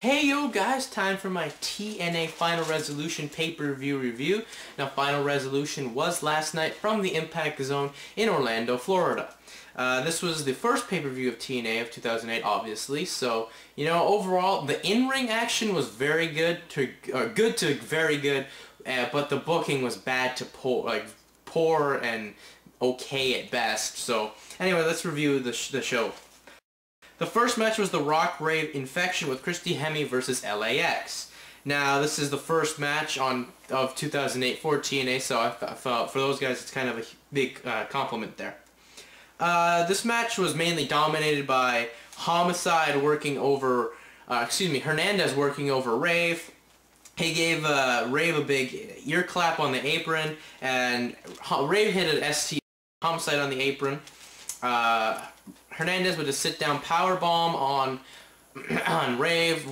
Hey yo guys, time for my TNA Final Resolution pay-per-view review. Now Final Resolution was last night from the Impact Zone in Orlando, Florida. This was the first pay-per-view of TNA of 2008, obviously, so, you know, overall, the in-ring action was very good to very good, but the booking was bad to poor and okay at best. So, anyway, let's review the show. The first match was the Rock Rave Infection with Christy Hemme versus LAX. Now, this is the first match of 2008 for TNA, so I felt for those guys it's kind of a big compliment there. This match was mainly dominated by Homicide working over, Hernandez working over Rave. He gave Rave a big ear clap on the apron, and Rave hit an ST Homicide on the apron. Hernandez with a sit-down powerbomb on Rave.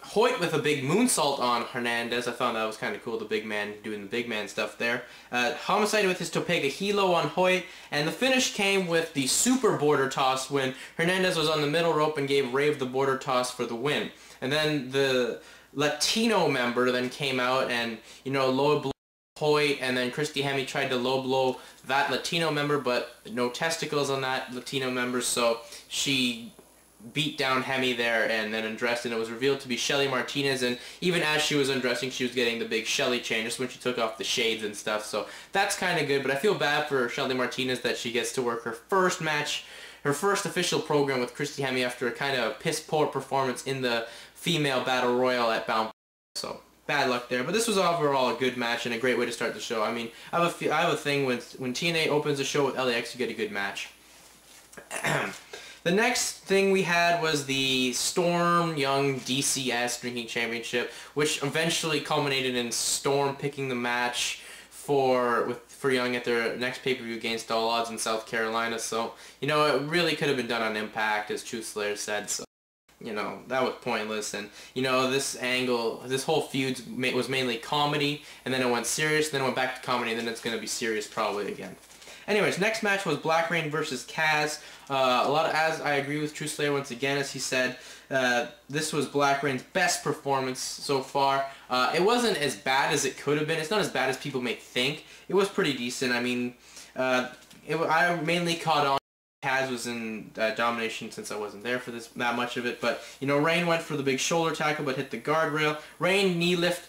Hoyt with a big moonsault on Hernandez. I thought that was kind of cool, the big man doing the big man stuff there. Homicide with his Topeka Hilo on Hoyt. And the finish came with the super border toss when Hernandez was on the middle rope and gave Rave the border toss for the win. And then the Latino member then came out and, you know, low blow Hoyt, and then Christy Hemme tried to low blow that Latino member, but no testicles on that Latino member, so she beat down Hemme there and then undressed, and it was revealed to be Shelly Martinez, and even as she was undressing, she was getting the big Shelly chain just when she took off the shades and stuff, so that's kind of good, but I feel bad for Shelly Martinez that she gets to work her first match, her first official program with Christy Hemme after a kind of piss-poor performance in the female battle royal at Bound. So bad luck there, but this was overall a good match and a great way to start the show. I mean, I have a thing when TNA opens a show with LAX, you get a good match. The next thing we had was the Storm Young DCS Drinking Championship, which eventually culminated in Storm picking the match for Young at their next pay-per-view against All Odds in South Carolina. So, you know, it really could have been done on Impact, as Truth Slayer said. So, you know, that was pointless, and, you know, this whole feud was mainly comedy, and then it went serious, then it went back to comedy, and then it's going to be serious probably again. Anyways, next match was Black Rain versus Kaz. As I agree with True Slayer once again, as he said, this was Black Rain's best performance so far. It wasn't as bad as it could have been. It's not as bad as people may think. It was pretty decent. I mean, I mainly caught on. Kaz was in domination since I wasn't there for that much of it, but, you know, Rain went for the big shoulder tackle but hit the guardrail. Rain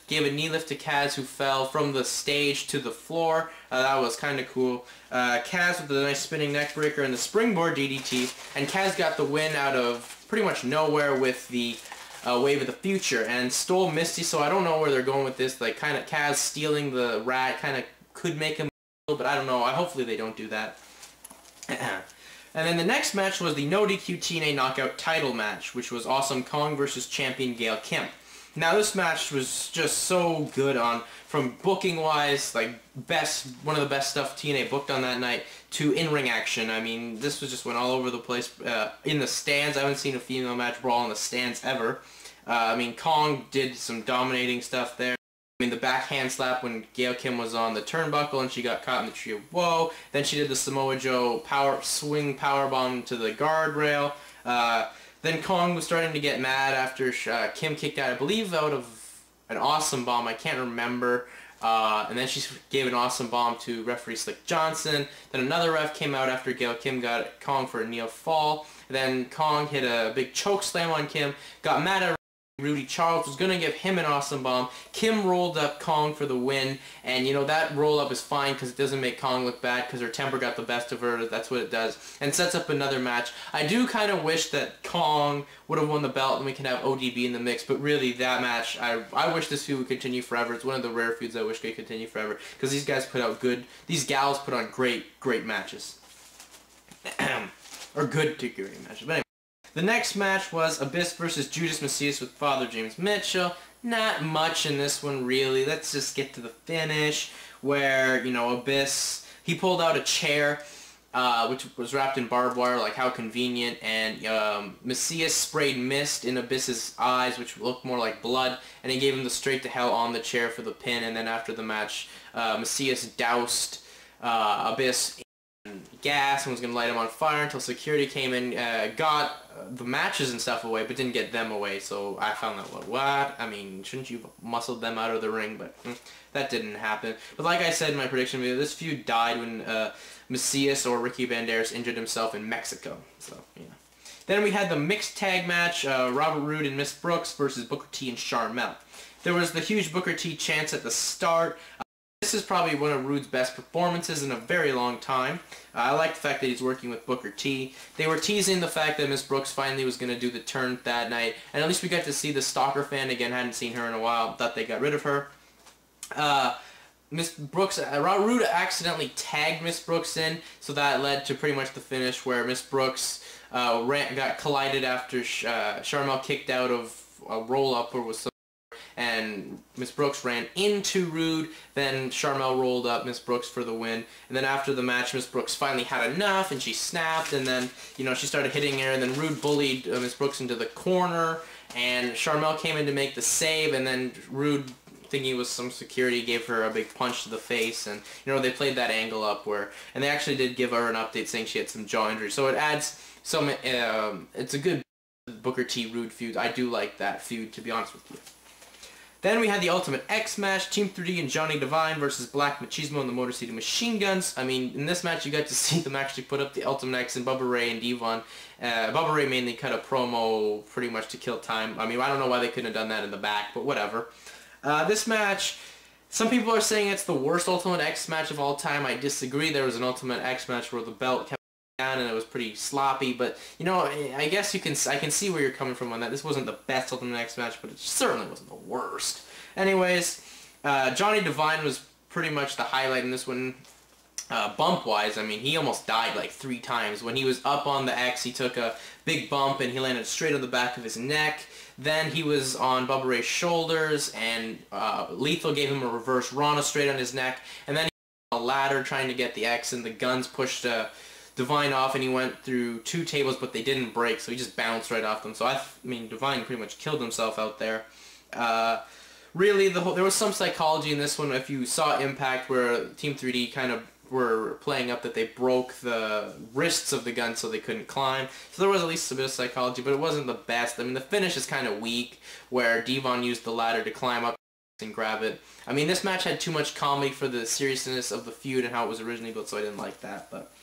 gave a knee lift to Kaz, who fell from the stage to the floor. That was kind of cool. Kaz with a nice spinning neck breaker and the springboard DDT, and Kaz got the win out of pretty much nowhere with the Wave of the Future, and stole Misty, so I don't know where they're going with this. Like, kind of Kaz stealing the rat kind of could make him, but I don't know. Hopefully they don't do that. And then the next match was the No DQ TNA Knockout title match, which was Awesome Kong versus champion Gail Kim. Now this match was just so good from booking wise, like one of the best stuff TNA booked on that night, to in-ring action. I mean, this just went all over the place. In the stands, I haven't seen a female match brawl in the stands ever. I mean, Kong did some dominating stuff there. I mean, the backhand slap when Gail Kim was on the turnbuckle and she got caught in the tree of woe. Then she did the Samoa Joe swing powerbomb to the guardrail. Then Kong was starting to get mad after Kim kicked out, I believe, out of an Awesome Bomb. I can't remember. And then she gave an Awesome Bomb to referee Slick Johnson. Then another ref came out after Gail Kim got Kong for a near fall. Then Kong hit a big choke slam on Kim, got mad at Rudy Charles, was going to give him an Awesome Bomb. Kim rolled up Kong for the win, and, you know, that roll-up is fine because it doesn't make Kong look bad because her temper got the best of her. That's what it does, and sets up another match. I do kind of wish that Kong would have won the belt and we could have ODB in the mix, but really, that match, I wish this feud would continue forever. It's one of the rare feuds I wish could continue forever because these gals put on great matches. Or good to great matches. But anyway. The next match was Abyss versus Judas Mesias with Father James Mitchell. Not much in this one, really. Let's just get to the finish, where, you know, Abyss, he pulled out a chair, which was wrapped in barbed wire, like how convenient, and Mesias sprayed mist in Abyss's eyes, which looked more like blood, and he gave him the straight to hell on the chair for the pin, and then after the match, Mesias doused Abyss gas and was going to light him on fire until security came in, got the matches and stuff away, but didn't get them away. So I found that, what? I mean, shouldn't you have muscled them out of the ring? But that didn't happen. But like I said in my prediction video, this feud died when Mesias or Ricky Banderas injured himself in Mexico. So, yeah. Then we had the mixed tag match, Robert Roode and Miss Brooks versus Booker T and Sharmell. There was the huge Booker T chants at the start. This is probably one of Roode's best performances in a very long time. I like the fact that he's working with Booker T. They were teasing the fact that Miss Brooks finally was going to do the turn that night, and at least we got to see the stalker fan again. Hadn't seen her in a while. Thought they got rid of her. Miss Brooks, Roode accidentally tagged Miss Brooks in, so that led to pretty much the finish where Miss Brooks got collided after Sharmell kicked out of a roll-up or was some, and Miss Brooks ran into Roode. Then Sharmell rolled up Miss Brooks for the win. And then after the match, Miss Brooks finally had enough, and she snapped. And then, you know, she started hitting her. And then Roode bullied Miss Brooks into the corner. And Sharmell came in to make the save. And then Roode, thinking it was some security, gave her a big punch to the face. And, you know, they played that angle up where, and they actually did give her an update saying she had some jaw injury. So it adds some. It's a good Booker T Roode feud. I do like that feud, to be honest with you. Then we had the Ultimate X match, Team 3D and Johnny Devine versus Black Machismo and the MotorCity Machine Guns. I mean, in this match you got to see them actually put up the Ultimate X and Bubba Ray and Devine. Bubba Ray mainly cut a promo pretty much to kill time. I mean, I don't know why they couldn't have done that in the back, but whatever. This match, some people are saying it's the worst Ultimate X match of all time. I disagree. There was an Ultimate X match where the belt kept down and it was pretty sloppy, but you know, I guess I can see where you're coming from on that. This wasn't the best Ultimate X match, but it certainly wasn't the worst. Anyways, Johnny Devine was pretty much the highlight in this one. Bump wise, I mean, he almost died like 3 times. When he was up on the X, he took a big bump and he landed straight on the back of his neck. Then he was on Bubba Ray's shoulders, and Lethal gave him a reverse Rana straight on his neck, and then he was on a ladder trying to get the X, and the Guns pushed Devine off, and he went through 2 tables, but they didn't break, so he just bounced right off them. So I mean, Devine pretty much killed himself out there. Really, there was some psychology in this one. If you saw Impact, where Team 3D kind of were playing up that they broke the wrists of the gun so they couldn't climb. So there was at least a bit of psychology, but it wasn't the best. I mean, the finish is kind of weak, where Devine used the ladder to climb up and grab it. I mean, this match had too much comedy for the seriousness of the feud and how it was originally built, so I didn't like that. But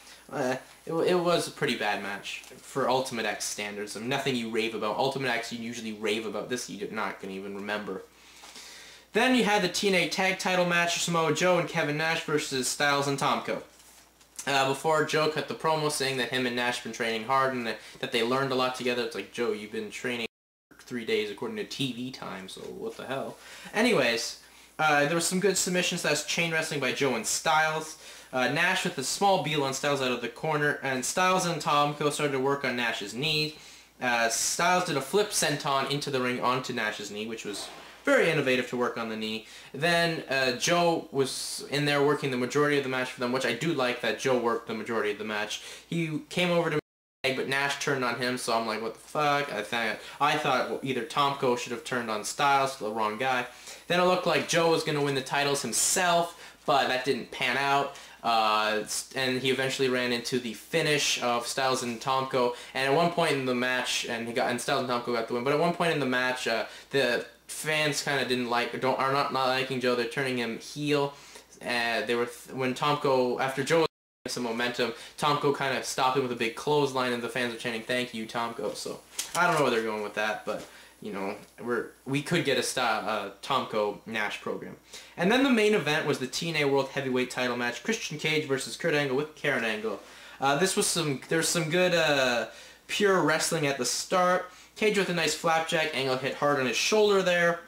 it was a pretty bad match for Ultimate X standards. I mean, nothing you rave about. Ultimate X you usually rave about. This you're not going to even remember. Then you had the TNA Tag Title match, Samoa Joe and Kevin Nash versus Styles and Tomko. Before Joe cut the promo saying that him and Nash been training hard and that they learned a lot together. It's like, Joe, you've been training for 3 days according to TV time, so what the hell. Anyways, there was some good submissions. That's chain wrestling by Joe and Styles. Nash with a small beal on Styles out of the corner, and Styles and Tomko started to work on Nash's knee. Styles did a flip senton into the ring onto Nash's knee, which was very innovative to work on the knee. Then Joe was in there working the majority of the match for them, which I do like that Joe worked the majority of the match. He came over to me, but Nash turned on him, so I'm like, what the fuck? I thought well, either Tomko should have turned on Styles, the wrong guy. Then it looked like Joe was going to win the titles himself, but that didn't pan out. And he eventually ran into the finish of Styles and Tomko, and at one point in the match, and Styles and Tomko got the win. But at one point in the match, the fans kind of are not liking Joe. They're turning him heel. When Tomko, after Joe was getting some momentum, Tomko kind of stopped him with a big clothesline, and the fans were chanting, "Thank you, Tomko." So I don't know where they're going with that, but you know, we could get a Tomko Nash program. And then the main event was the TNA World Heavyweight Title match: Christian Cage versus Kurt Angle with Karen Angle. There's some good pure wrestling at the start. Cage with a nice flapjack. Angle hit hard on his shoulder there.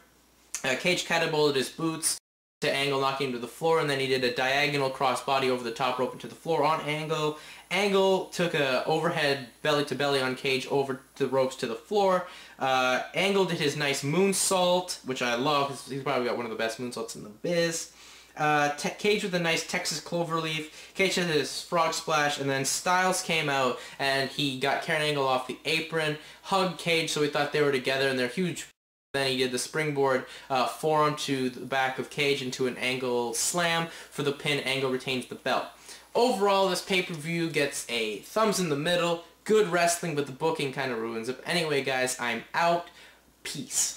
Cage catapulted his boots to Angle, knocking him to the floor, and then he did a diagonal crossbody over the top rope into the floor on Angle. Angle took a overhead belly-to-belly on Cage over the ropes to the floor. Angle did his nice moonsault, which I love. He's probably got one of the best moonsaults in the biz. Cage with a nice Texas cloverleaf. Cage had his frog splash, and then Styles came out and he got Karen Angle off the apron, hugged Cage, so we thought they were together, and they're huge. Then he did the springboard forearm to the back of Cage into an Angle slam for the pin. Angle retains the belt. overall, this pay-per-view gets a thumbs in the middle. Good wrestling, but the booking kind of ruins it. Anyway, guys, I'm out. Peace.